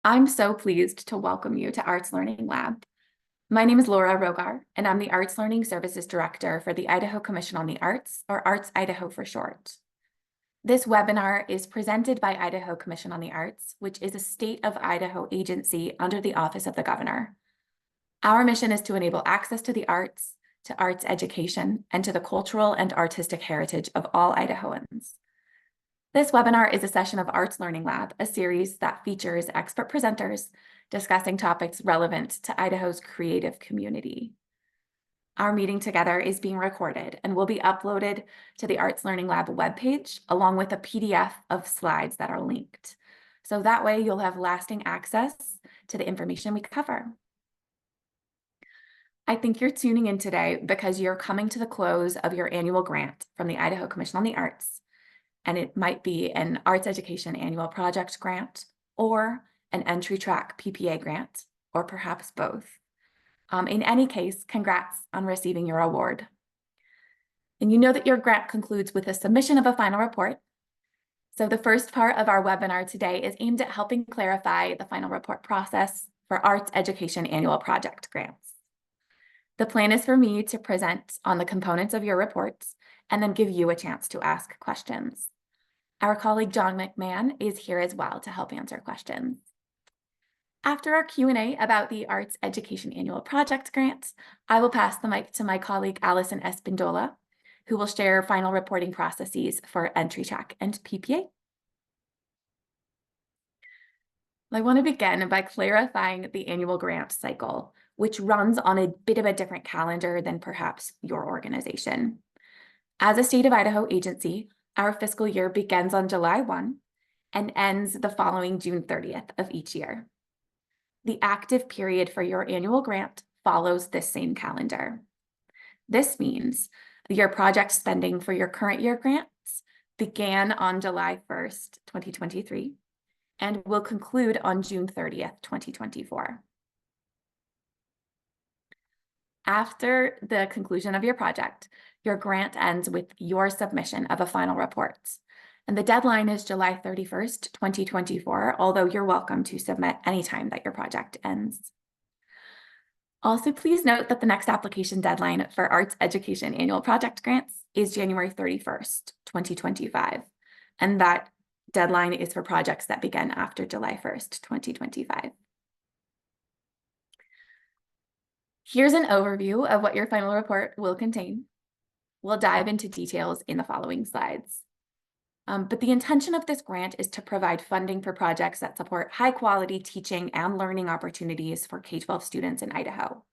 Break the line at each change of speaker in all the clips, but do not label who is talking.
I'm so pleased to welcome you to Arts Learning Lab. My name is Laura Rogar, and I'm the Arts Learning Services Director for the Idaho Commission on the Arts, or Arts Idaho for short. This webinar is presented by Idaho Commission on the Arts, which is a state of Idaho agency under the Office of the Governor. Our mission is to enable access to the arts, to arts education, and to the cultural and artistic heritage of all Idahoans. This webinar is a session of Arts Learning Lab, a series that features expert presenters discussing topics relevant to Idaho's creative community. Our meeting together is being recorded and will be uploaded to the Arts Learning Lab webpage, along with a PDF of slides that are linked. So that way you'll have lasting access to the information we cover. I think you're tuning in today because you're coming to the close of your annual grant from the Idaho Commission on the Arts. And it might be an Arts Education Annual Project grant or an Entry Track PPA grant, or perhaps both. In any case, congrats on receiving your award. And you know that your grant concludes with a submission of a final report. So the first part of our webinar today is aimed at helping clarify the final report process for Arts Education Annual Project grants. The plan is for me to present on the components of your reports and then give you a chance to ask questions. Our colleague John McMahon is here as well to help answer questions. After our Q&A about the Arts Education Annual Project grants, I will pass the mic to my colleague Allison Espindola, who will share final reporting processes for Entry Track and PPA. I want to begin by clarifying the annual grant cycle, which runs on a bit of a different calendar than perhaps your organization. As a state of Idaho agency, our fiscal year begins on July 1 and ends the following June 30th of each year. The active period for your annual grant follows this same calendar. This means your project spending for your current year grants began on July 1st, 2023, and will conclude on June 30th, 2024. After the conclusion of your project, your grant ends with your submission of a final report. And the deadline is July 31st, 2024, although you're welcome to submit anytime that your project ends. Also, please note that the next application deadline for Arts Education Annual Project grants is January 31st, 2025. And that deadline is for projects that begin after July 1st, 2025. Here's an overview of what your final report will contain. We'll dive into details in the following slides. But the intention of this grant is to provide funding for projects that support high-quality teaching and learning opportunities for K-12 students in Idaho.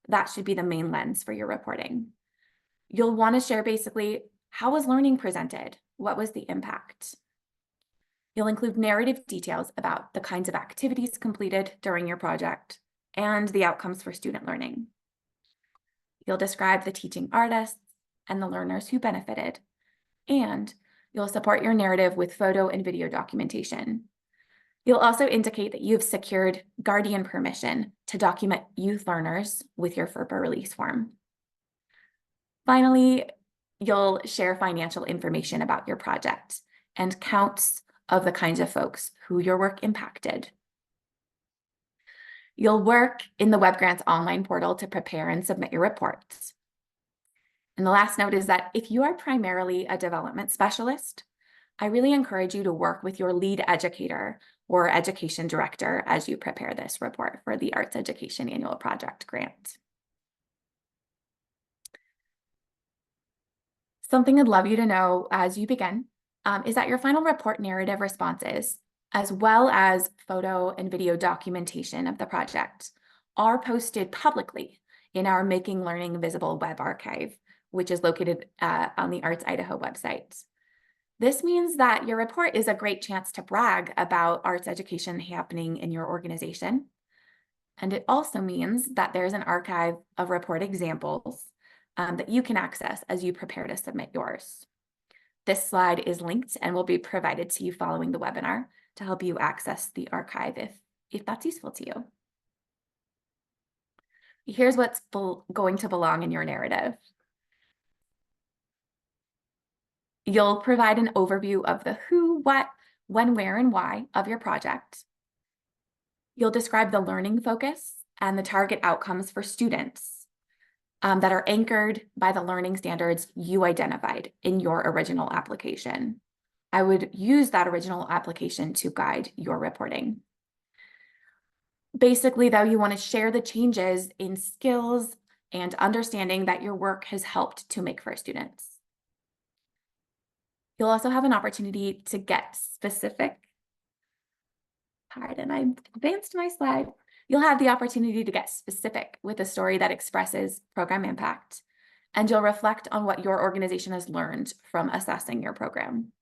That should be the main lens for your reporting. You'll want to share basically, how was learning presented? What was the impact? You'll include narrative details about the kinds of activities completed during your project and the outcomes for student learning. You'll describe the teaching artists and the learners who benefited, and you'll support your narrative with photo and video documentation. You'll also indicate that you've secured Guardian permission to document youth learners with your FERPA release form. Finally, you'll share financial information about your project and counts of the kinds of folks who your work impacted. You'll work in the WebGrants online portal to prepare and submit your reports. And the last note is that if you are primarily a development specialist, I really encourage you to work with your lead educator or education director as you prepare this report for the Arts Education Annual Project grant. Something I'd love you to know as you begin is that your final report narrative responses, as well as photo and video documentation of the project, are posted publicly in our Making Learning Visible web archive, which is located on the Arts Idaho website. This means that your report is a great chance to brag about arts education happening in your organization. And it also means that there's an archive of report examples that you can access as you prepare to submit yours. This slide is linked and will be provided to you following the webinar to help you access the archive if that's useful to you. Here's what's going to belong in your narrative. You'll provide an overview of the who, what, when, where, and why of your project. You'll describe the learning focus and the target outcomes for students that are anchored by the learning standards you identified in your original application. I would use that original application to guide your reporting. Basically, though, you want to share the changes in skills and understanding that your work has helped to make for students. You'll also have an opportunity to get specific. Pardon, I advanced my slide. You'll have the opportunity to get specific with a story that expresses program impact, and you'll reflect on what your organization has learned from assessing your program.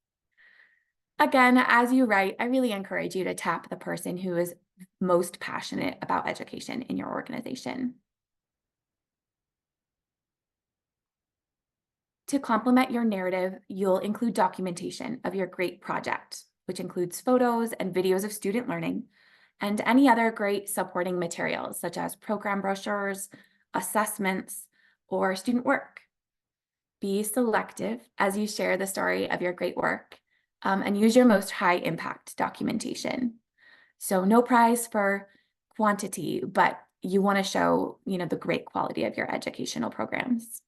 Again, as you write, I really encourage you to tap the person who is most passionate about education in your organization. To complement your narrative, you'll include documentation of your great project, which includes photos and videos of student learning, and any other great supporting materials, such as program brochures, assessments, or student work. Be selective as you share the story of your great work, and use your most high impact documentation. So no prize for quantity, but you want to show, the great quality of your educational programs.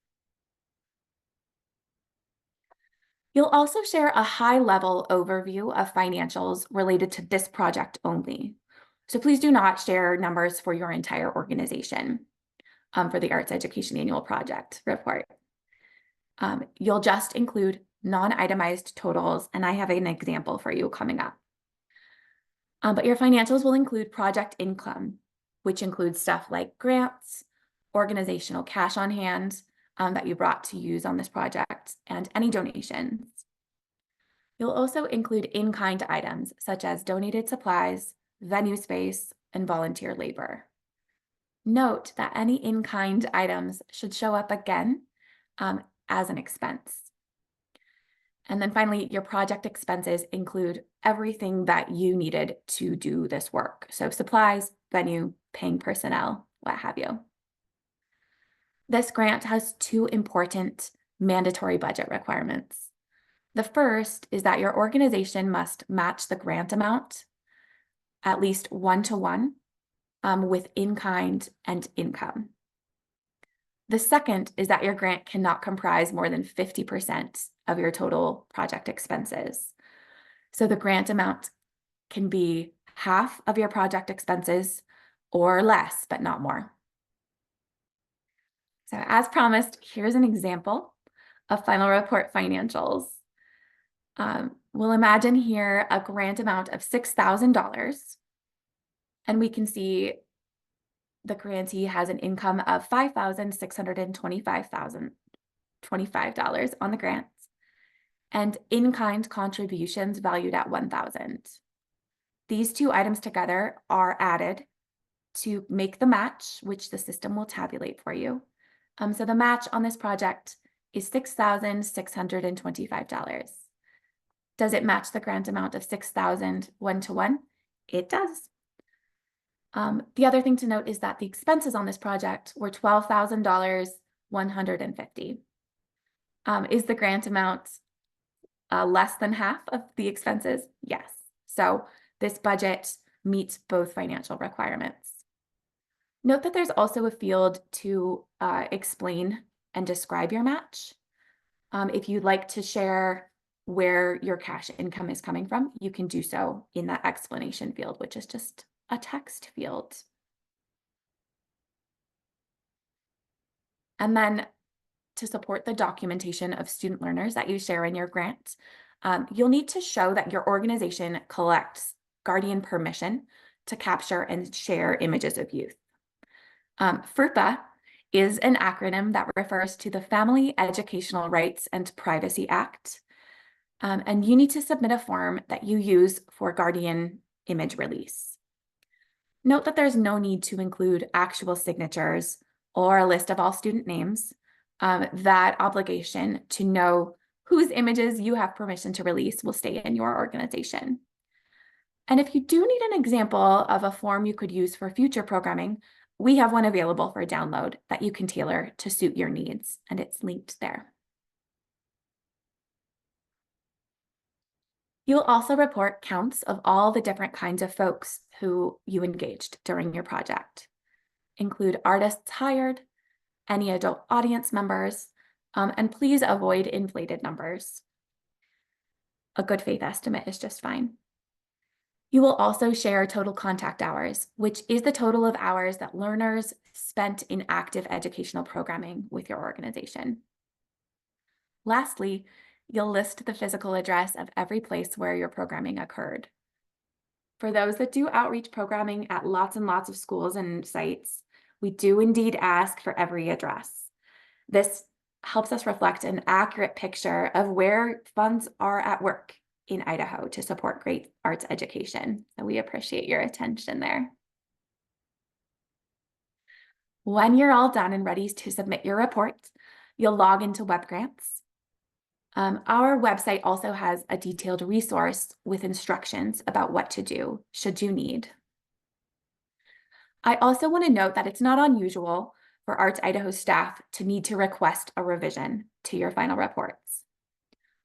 You'll also share a high-level overview of financials related to this project only. So please do not share numbers for your entire organization for the Arts Education Annual Project report. You'll just include non-itemized totals, and I have an example for you coming up. But your financials will include project income, which includes stuff like grants, organizational cash on hand that you brought to use on this project, and any donations. You'll also include in-kind items such as donated supplies, venue space, and volunteer labor. Note that any in-kind items should show up again as an expense. And then finally, your project expenses include everything that you needed to do this work. So supplies, venue, paying personnel, what have you. This grant has two important mandatory budget requirements. The first is that your organization must match the grant amount at least 1-to-1 with in-kind and income. The second is that your grant cannot comprise more than 50% of your total project expenses. So the grant amount can be half of your project expenses or less, but not more. So as promised, here's an example of final report financials. We'll imagine here a grant amount of $6,000, and we can see the grantee has an income of $5,625 on the grant, and in-kind contributions valued at $1,000. These two items together are added to make the match, which the system will tabulate for you. So the match on this project is $6,625. Does it match the grant amount of $6,000 1-to-1? It does. The other thing to note is that the expenses on this project were $12,150. Is the grant amount less than half of the expenses? Yes. So this budget meets both financial requirements. Note that there's also a field to explain and describe your match. If you'd like to share where your cash income is coming from, you can do so in that explanation field, which is just a text field. And then to support the documentation of student learners that you share in your grant, you'll need to show that your organization collects Guardian permission to capture and share images of youth. FERPA is an acronym that refers to the Family Educational Rights and Privacy Act. And you need to submit a form that you use for Guardian image release. Note that there's no need to include actual signatures or a list of all student names. That obligation to know whose images you have permission to release will stay in your organization. And if you do need an example of a form you could use for future programming, we have one available for download that you can tailor to suit your needs, and it's linked there. You'll also report counts of all the different kinds of folks who you engaged during your project. Include artists hired, any adult audience members, and please avoid inflated numbers. A good faith estimate is just fine. You will also share total contact hours, which is the total of hours that learners spent in active educational programming with your organization. Lastly, you'll list the physical address of every place where your programming occurred. For those that do outreach programming at lots and lots of schools and sites, we do indeed ask for every address. This helps us reflect an accurate picture of where funds are at work in Idaho to support great arts education. So we appreciate your attention there. When you're all done and ready to submit your report, you'll log into WebGrants. Our website also has a detailed resource with instructions about what to do should you need. I also want to note that it's not unusual for Arts Idaho staff to need to request a revision to your final reports.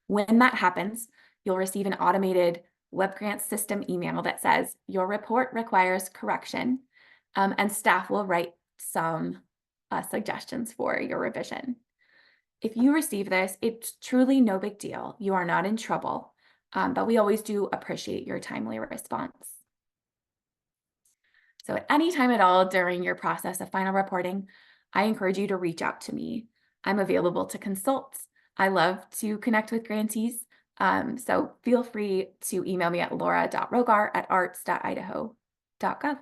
When that happens, you'll receive an automated WebGrants system email that says your report requires correction, and staff will write some suggestions for your revision. If you receive this, it's truly no big deal. You are not in trouble, but we always do appreciate your timely response. So at any time at all during your process of final reporting, I encourage you to reach out to me. I'm available to consult. I love to connect with grantees, so feel free to email me at laura.rogar@arts.idaho.gov.